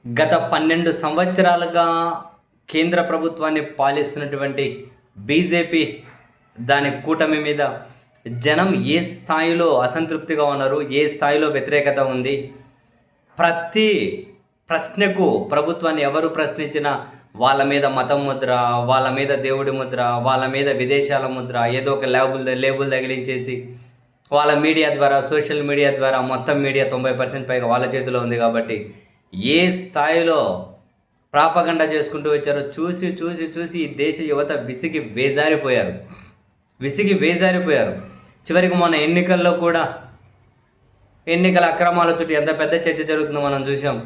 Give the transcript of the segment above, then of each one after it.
గత 12 సంవత్సరాలుగా కేంద్ర ప్రభుత్వాన్ని పాలిస్తున్నటువంటి బీజేపీ దాని కూటమి మీద జనం ఏ స్థాయిలో అసంతృప్తిగా ఉన్నారు, ఏ స్థాయిలో వ్యతిరేకత ఉంది. ప్రతి ప్రశ్నకు ప్రభుత్వాన్ని ఎవరు ప్రశ్నించినా వాళ్ళ మీద మతం ముద్ర, వాళ్ళ మీద దేవుడి ముద్ర, వాళ్ళ మీద విదేశాల ముద్ర, ఏదో ఒక లేబుల్ తగిలించేసి వాళ్ళ మీడియా ద్వారా, సోషల్ మీడియా ద్వారా, మొత్తం మీడియా 90% పైగా వాళ్ళ చేతిలో ఉంది. కాబట్టి ఏ స్థాయిలో ప్రాపగండా చేసుకుంటూ వచ్చారో చూసి చూసి చూసి ఈ దేశ యువత విసిగి వేజారిపోయారు. చివరికి మొన్న ఎన్నికల్లో కూడా ఎన్నికల అక్రమాలతో ఎంత పెద్ద చర్చ జరుగుతుందో మనం చూసాం.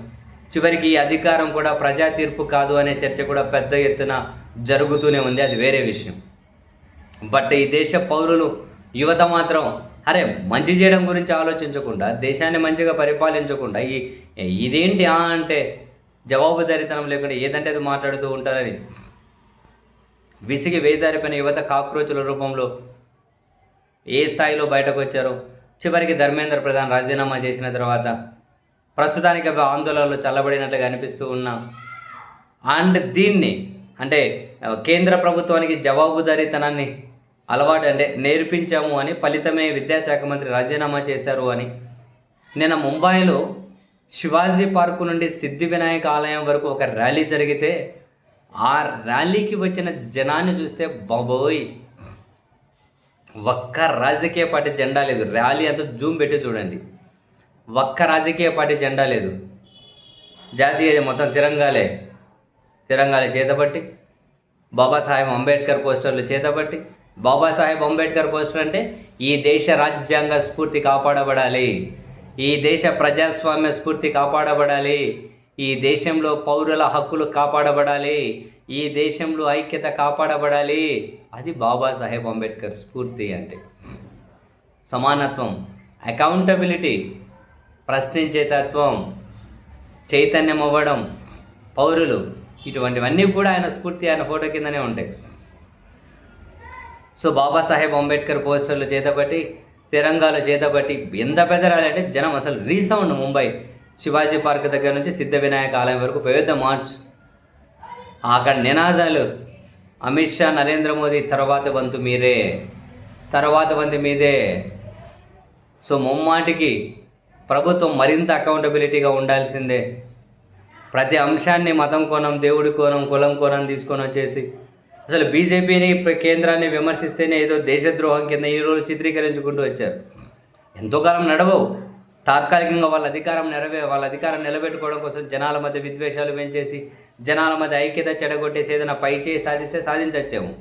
చివరికి ఈ అధికారం కూడా ప్రజా తీర్పు కాదు అనే చర్చ కూడా పెద్ద ఎత్తున జరుగుతూనే ఉంది. అది వేరే విషయం. బట్ ఈ దేశ పౌరులు, యువత మాత్రం అరే మంచి చేయడం గురించి ఆలోచించకుండా, దేశాన్ని మంచిగా పరిపాలించకుండా ఇదేంటి అంటే జవాబుదారీతనం లేకుండా ఏదంటే అది మాట్లాడుతూ ఉంటారని విసిగి వేజారిపోయిన యువత కాక్రోచుల రూపంలో ఏ స్థాయిలో బయటకు వచ్చారో. చివరికి ధర్మేంద్ర ప్రధాన్ రాజీనామా చేసిన తర్వాత ప్రస్తుతానికి ఆందోళనలు చల్లబడినట్లుగా అనిపిస్తూ ఉన్నాం. అండ్ దీన్ని అంటే కేంద్ర ప్రభుత్వానికి జవాబుదారీతనాన్ని నేర్పించాము అని ఫలితమే విద్యాశాఖ మంత్రి రాజీనామా చేశారు అని నిన్న ముంబైలో శివాజీ పార్కు నుండి సిద్ధి వినాయక ఆలయం వరకు ఒక ర్యాలీ జరిగితే ఆ ర్యాలీకి వచ్చిన జనాన్ని చూస్తే బాబోయ్, ఒక్క రాజకీయ పార్టీ జెండా లేదు. ర్యాలీ అంతా జూమ్ పెట్టి చూడండి, ఒక్క రాజకీయ పార్టీ జెండా లేదు. జాతీయ మొత్తం తిరంగాలే చేతబట్టి, బాబాసాహెబ్ అంబేద్కర్ పోస్టర్లు చేతబట్టి. బాబాసాహెబ్ అంబేద్కర్ పోస్టర్ అంటే ఈ దేశ రాజ్యాంగ స్ఫూర్తి కాపాడబడాలి, ఈ దేశ ప్రజాస్వామ్య స్ఫూర్తి కాపాడబడాలి, ఈ దేశంలో పౌరుల హక్కులు కాపాడబడాలి, ఈ దేశంలో ఐక్యత కాపాడబడాలి. అది బాబాసాహెబ్ అంబేద్కర్ స్ఫూర్తి అంటే. సమానత్వం, అకౌంటబిలిటీ, ప్రశ్నించే తత్వం, చైతన్యం అవ్వడం, పౌరులు, ఇటువంటివన్నీ కూడా ఆయన స్ఫూర్తి, ఆయన ఫోటో కిందనే ఉంటాయి. సో బాబాసాహెబ్ అంబేద్కర్ పోస్టర్లు చేతబట్టి, తిరంగాలు చేతబట్టి ఎంత పెద్దరాలంటే జనం అసలు రీసౌండ్. ముంబై శివాజీ పార్క్ దగ్గర నుంచి సిద్ధ వినాయక ఆలయం వరకు పెద్ద మార్చ్. అక్కడ నినాదాలు అమిత్ షా, నరేంద్ర మోదీ తర్వాత వంతు మీదే. సో ముమ్మాటికి ప్రభుత్వం మరింత అకౌంటబిలిటీగా ఉండాల్సిందే. ప్రతి అంశాన్ని మతం కోణం, దేవుడి కోణం, కులం కోణం తీసుకొని వచ్చేసి అసలు బీజేపీని కేంద్రాన్ని విమర్శిస్తేనే ఏదో దేశద్రోహం కింద ఈ రోజు చిత్రీకరించుకుంటూ వచ్చారు. ఎంతో కాలం నడవవు. తాత్కాలికంగా వాళ్ళ అధికారం నిలబెట్టుకోవడం కోసం జనాల మధ్య విద్వేషాలు పెంచేసి, జనాల మధ్య ఐక్యత చెడగొట్టేసి ఏదైనా పై చేయి సాధిస్తే సాధించవచ్చేమో.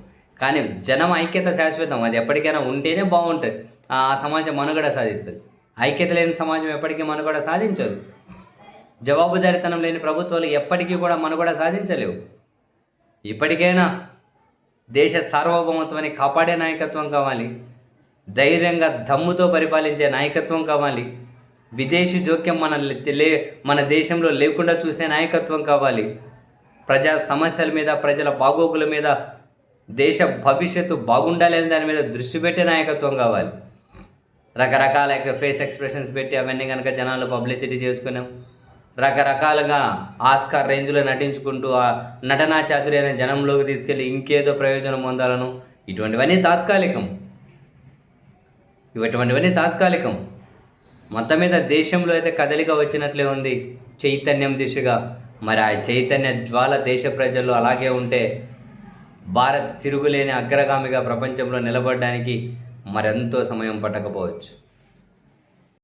కానీ జనం ఐక్యత శాశ్వతం. అది ఎప్పటికైనా ఉంటేనే బాగుంటుంది. ఆ సమాజం మనుగడ సాధిస్తుంది. ఐక్యత లేని సమాజం ఎప్పటికీ మనుగడ సాధించదు. జవాబుదారీతనం లేని ప్రభుత్వాలు ఎప్పటికీ కూడా మనుగడ సాధించలేవు. ఇప్పటికైనా దేశ సార్వభౌమత్వాన్ని కాపాడే నాయకత్వం కావాలి. ధైర్యంగా దమ్ముతో పరిపాలించే నాయకత్వం కావాలి. విదేశీ జోక్యం మన దేశంలో లేకుండా చూసే నాయకత్వం కావాలి. ప్రజా సమస్యల మీద, ప్రజల బాగోగుల మీద, దేశ భవిష్యత్తు బాగుండాలనే దాని మీద దృష్టి పెట్టే నాయకత్వం కావాలి. రకరకాల ఫేస్ ఎక్స్ప్రెషన్స్ పెట్టి అవన్నీ కనుక జనాలు పబ్లిసిటీ చేసుకున్నాం. రకరకాలుగా ఆస్కార్ రేంజ్లో నటించుకుంటూ ఆ నటనా చాతుర్యాన్ని జనంలోకి తీసుకెళ్ళి ఇంకేదో ప్రయోజనం పొందాలను ఇటువంటివన్నీ తాత్కాలికం. మొత్తం మీద దేశంలో అయితే కదలిక వచ్చినట్లే ఉంది చైతన్యం దిశగా. మరి ఆ చైతన్య జ్వాల దేశ ప్రజల్లో అలాగే ఉంటే భారత్ తిరుగులేని అగ్రగామిగా ప్రపంచంలో నిలబడడానికి మరెంతో సమయం పట్టకపోవచ్చు.